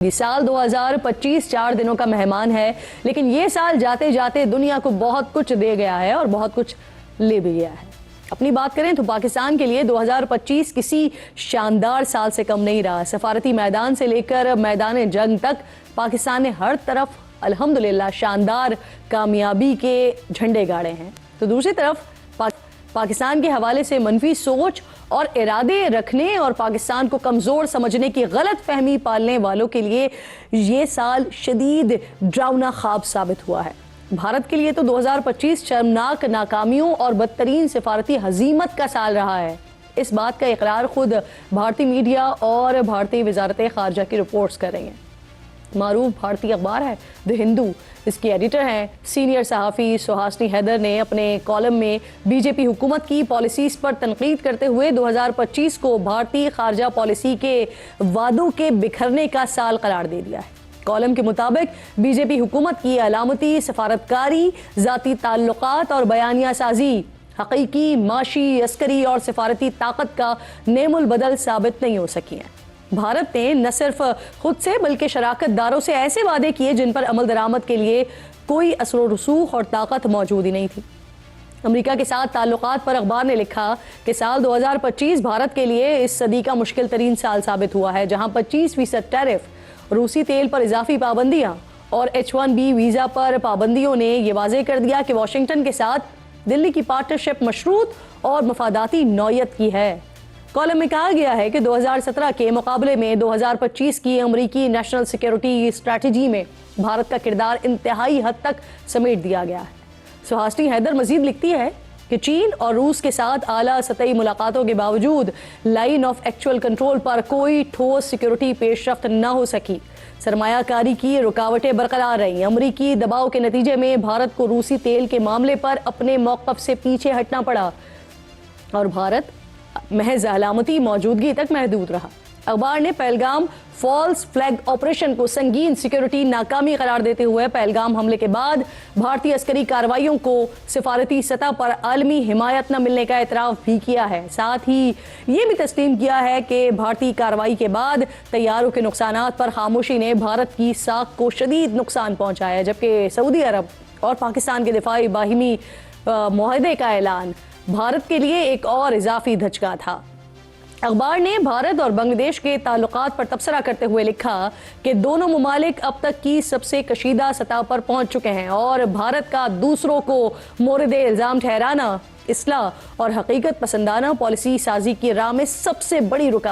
साल 2025 4 दिनों का मेहमान है, लेकिन ये साल जाते जाते दुनिया को बहुत कुछ दे गया है और बहुत कुछ ले भी गया है। अपनी बात करें तो पाकिस्तान के लिए 2025 किसी शानदार साल से कम नहीं रहा। सफारती मैदान से लेकर मैदान जंग तक पाकिस्तान ने हर तरफ अल्हम्दुलिल्लाह शानदार कामयाबी के झंडे गाड़े हैं। तो दूसरी तरफ पाकिस्तान के हवाले से मनफी सोच और इरादे रखने और पाकिस्तान को कमज़ोर समझने की गलत फहमी पालने वालों के लिए ये साल शदीद डरावना ख्वाब साबित हुआ है। भारत के लिए तो 2025 शर्मनाक नाकामियों और बदतरीन सिफारती हजीमत का साल रहा है। इस बात का इकरार खुद भारतीय मीडिया और भारतीय वजारत खारजा की रिपोर्ट्स कर रही हैं। मारूफ भारतीय अखबार है द हिंदू, इसकी एडिटर हैं सीनियर सहाफ़ी सुहासनी हैदर ने अपने कॉलम में बीजेपी हुकूमत की पॉलिसीज़ पर तनकीद करते हुए 2025 को भारतीय खारजा पॉलिसी के वादों के बिखरने का साल करार दे दिया है। कॉलम के मुताबिक बीजेपी हुकूमत की अलामती सफारतकारी, ज़ाती ताल्लुकात और बयानिया साजी हकीकी माशी, अस्करी और सिफारती ताकत का नेमुल बदल साबित नहीं हो सकी हैं। भारत ने न सिर्फ खुद से बल्कि शराकत दारों से ऐसे वादे किए जिन पर अमल दरामद के लिए कोई असर रसूख और ताकत मौजूद ही नहीं थी। अमेरिका के साथ ताल्लुकात पर अखबार ने लिखा कि साल 2025 भारत के लिए इस सदी का मुश्किल तरीन साल साबित हुआ है, जहां 25% टैरिफ, रूसी तेल पर इजाफी पाबंदियां और H1B वीज़ा पर पाबंदियों ने यह वाज़ेह कर दिया कि वाशिंगटन के साथ दिल्ली की पार्टनरशिप मशरूत और मफादाती नौयत की है। कॉलम में कहा गया है कि 2017 के मुकाबले में 2025 की अमेरिकी नेशनल सिक्योरिटी स्ट्रैटेजी में भारत का किरदार इंतहाई हद तक समेट दिया गया है। सुहासनी हैदर मजीद लिखती है कि चीन और रूस के साथ आला सतही मुलाकातों के बावजूद लाइन ऑफ एक्चुअल कंट्रोल पर कोई ठोस सिक्योरिटी पेशरफ्त न हो सकी। सरमायाकारी की रुकावटें बरकरार रहीं। अमेरिकी दबाव के नतीजे में भारत को रूसी तेल के मामले पर अपने मौक़िफ़ से पीछे हटना पड़ा और भारत महज अलामती मौजूदगी तक महदूद रहा। अखबार ने पहलगाम फॉल्स फ्लैग ऑपरेशन को संगीन सिक्योरिटी नाकामी करार देते हुए पहलगाम हमले के बाद भारतीय अस्करी कार्रवाइयों को सिफारती सतह पर आलमी हिमायत न मिलने का एतराफ़ भी किया है। साथ ही ये भी तस्लीम किया है कि भारतीय कार्रवाई के बाद तैयारों के नुकसानात पर खामोशी ने भारत की साख को शदीद नुकसान पहुंचाया है, जबकि सऊदी अरब और पाकिस्तान के दिफाई बाहिमी मुआहदे का ऐलान भारत के लिए एक और इजाफी धचका था। अखबार ने भारत और बांग्लादेश के ताल्लुकात पर तबसरा करते हुए लिखा कि दोनों मुमालिक अब तक की सबसे कशीदा सतह पर पहुंच चुके हैं और भारत का दूसरों को मोरद इल्ज़ाम ठहराना इस्लाह और हकीकत पसंदाना पॉलिसी साजी की राह में सबसे बड़ी रुकावट